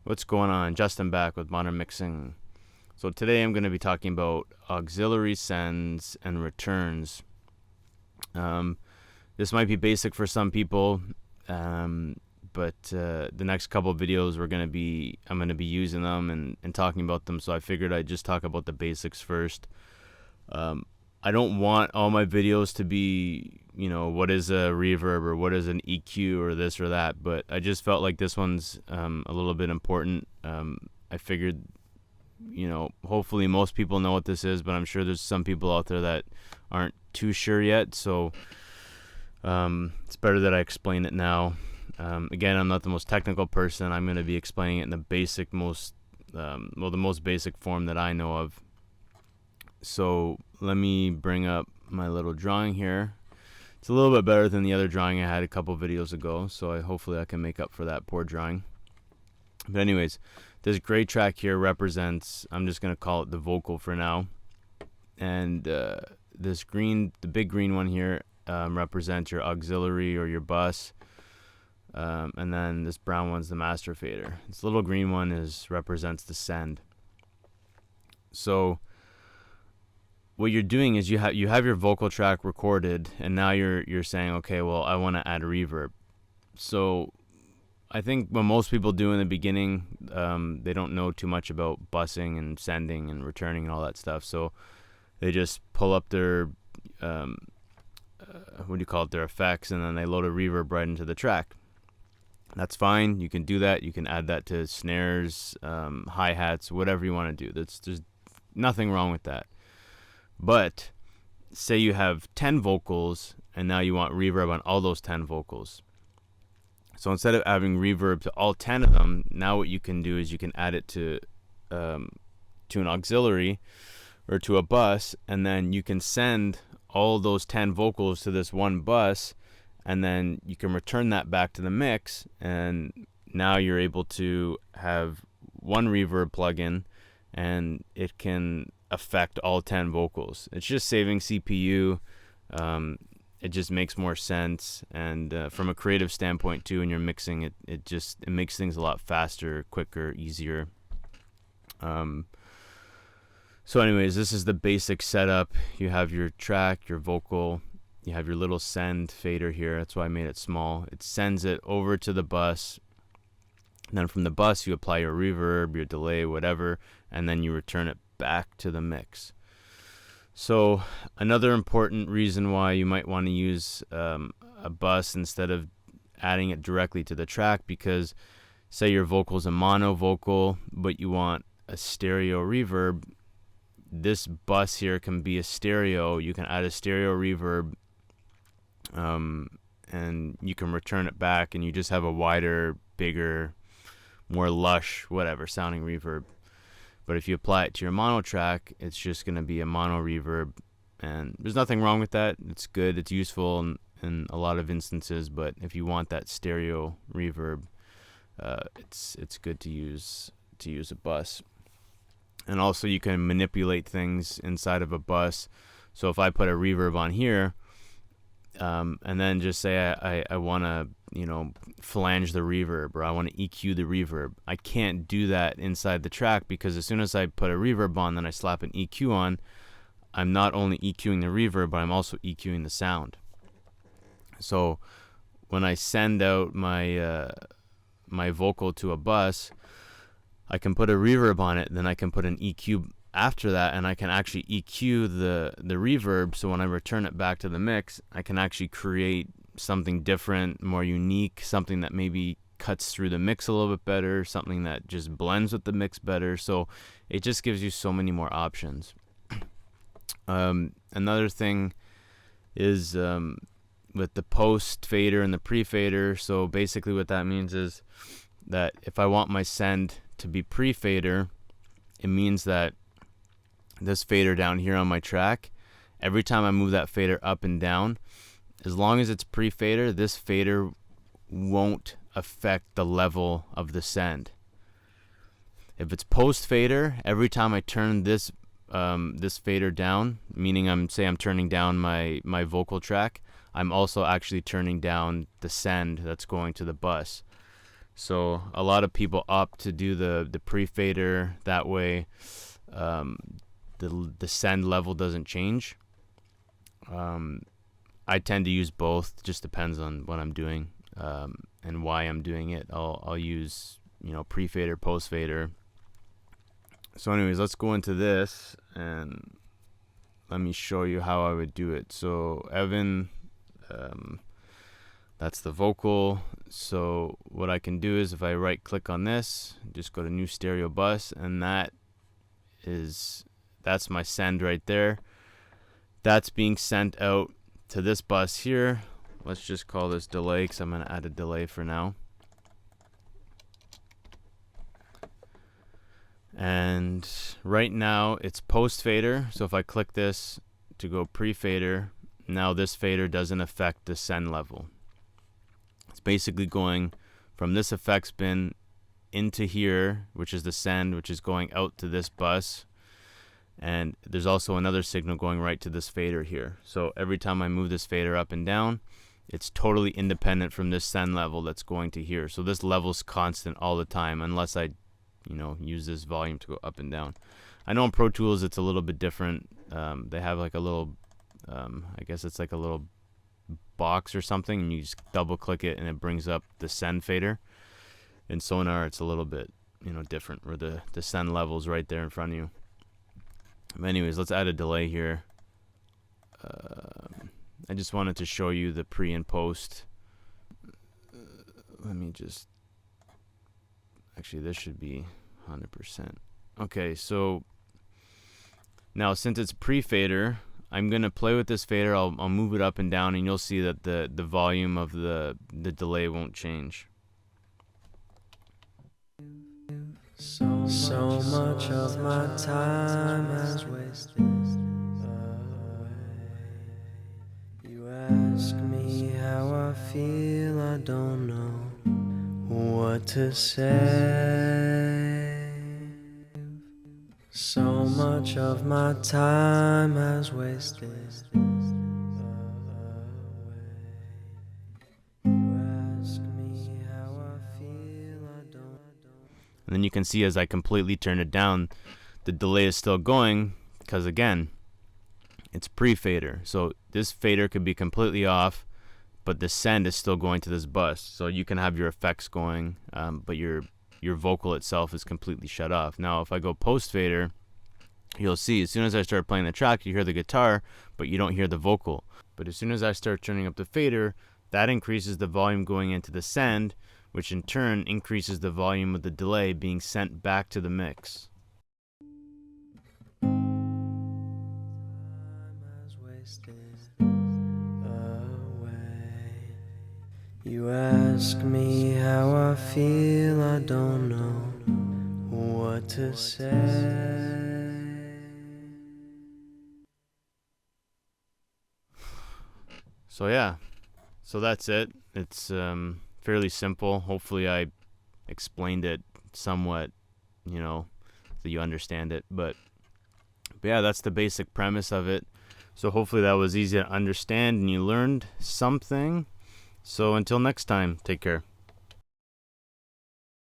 What's going on? Justin back with Modern Mixing. So today I'm going to be talking about auxiliary sends and returns. This might be basic for some people, but the next couple of videos I'm going to be using them and talking about them. So I figured I'd just talk about the basics first. I don't want all my videos to be, what is a reverb or what is an EQ or this or that, but I just felt like this one's a little bit important. I figured, hopefully most people know what this is, but I'm sure there's some people out there that aren't too sure yet, so it's better that I explain it now. Again, I'm not the most technical person. I'm going to be explaining it in the the most basic form that I know of. So let me bring up my little drawing here. It's a little bit better than the other drawing I had a couple videos ago, so hopefully I can make up for that poor drawing. But anyways, this gray track here represents, I'm just going to call it the vocal for now. And this green, the big green one here, represents your auxiliary or your bus. And then this brown one's the master fader. This little green one represents the send. So what you're doing is you have your vocal track recorded, and now you're saying, okay, well, I want to add reverb. So I think what most people do in the beginning, they don't know too much about busing and sending and returning and all that stuff. So they just pull up their their effects, and then they load a reverb right into the track. That's fine. You can do that. You can add that to snares, hi-hats, whatever you want to do. There's nothing wrong with that. But say you have 10 vocals and now you want reverb on all those 10 vocals. So instead of having reverb to all 10 of them, now what you can do is you can add it to an auxiliary or to a bus, and then you can send all those 10 vocals to this one bus, and then you can return that back to the mix, and now you're able to have one reverb plugin and it can affect all 10 vocals. It's just saving CPU. It just makes more sense, and from a creative standpoint too, when you're mixing it, it makes things a lot faster, quicker, easier. So anyways, this is the basic setup. You have your track, your vocal, you have your little send fader here. That's why I made it small. It sends it over to the bus. And then from the bus, you apply your reverb, your delay, whatever, and then you return it back to the mix. So another important reason why you might want to use a bus instead of adding it directly to the track, because say your vocal's a mono vocal, but you want a stereo reverb, this bus here can be a stereo. You can add a stereo reverb, and you can return it back, and you just have a wider, bigger, more lush, whatever sounding reverb. But if you apply it to your mono track, it's just going to be a mono reverb, and there's nothing wrong with that. It's good, it's useful in a lot of instances, but if you want that stereo reverb, it's good to use a bus. And also you can manipulate things inside of a bus. So if I put a reverb on here, and then just say I want to flange the reverb, or I want to EQ the reverb, I can't do that inside the track, because as soon as I put a reverb on, then I slap an EQ on, I'm not only EQing the reverb, but I'm also EQing the sound. So when I send out my my vocal to a bus, I can put a reverb on it, then I can put an EQ after that, and I can actually EQ the reverb, so when I return it back to the mix, I can actually create something different, more unique, something that maybe cuts through the mix a little bit better, something that just blends with the mix better. So it just gives you so many more options. Another thing is with the post fader and the pre-fader. So basically what that means is that if I want my send to be pre-fader, it means that this fader down here on my track, every time I move that fader up and down, as long as it's pre-fader, this fader won't affect the level of the send. If it's post-fader, every time I turn this fader down, meaning I'm turning down my vocal track, I'm also actually turning down the send that's going to the bus. So a lot of people opt to do the pre-fader. That way the send level doesn't change. I tend to use both. Just depends on what I'm doing and why I'm doing it. I'll use, you know, pre-fader, post-fader. So anyways, let's go into this and let me show you how I would do it. So Evan, that's the vocal. So what I can do is if I right click on this, just go to new stereo bus, and that's my send right there. That's being sent out to this bus here. Let's just call this delay because I'm going to add a delay for now. And right now it's post fader. So if I click this to go pre-fader, now this fader doesn't affect the send level. It's basically going from this effects bin into here, which is the send, which is going out to this bus. And there's also another signal going right to this fader here. So every time I move this fader up and down, it's totally independent from this send level that's going to here. So this level's constant all the time unless I, you know, use this volume to go up and down. I know in Pro Tools it's a little bit different. They have like a little, I guess it's like a little box or something, and you just double click it and it brings up the send fader. In Sonar it's a little bit, you know, different, where the send level's right there in front of you. But anyways, let's add a delay here. I just wanted to show you the pre and post. Let me just, actually this should be 100%. Okay, so now since it's pre-fader, I'm gonna play with this fader. I'll move it up and down, and you'll see that the volume of the delay won't change. So much of my time has wasted away. You ask me how I feel, I don't know what to say. So much of my time has wasted away. You ask me how I feel, I don't know. And then you can see as I completely turn it down, the delay is still going because, again, it's pre-fader. So this fader could be completely off, but the send is still going to this bus. So you can have your effects going, but your vocal itself is completely shut off. Now, if I go post-fader, you'll see as soon as I start playing the track, you hear the guitar, but you don't hear the vocal. But as soon as I start turning up the fader, that increases the volume going into the send, which in turn increases the volume of the delay being sent back to the mix. Time has wasted away. You ask me how I feel, I don't know what to say. So yeah, so that's it. It's fairly simple. Hopefully I explained it somewhat, you know, so you understand it. But yeah, that's the basic premise of it. So hopefully that was easy to understand and you learned something. So until next time, take care.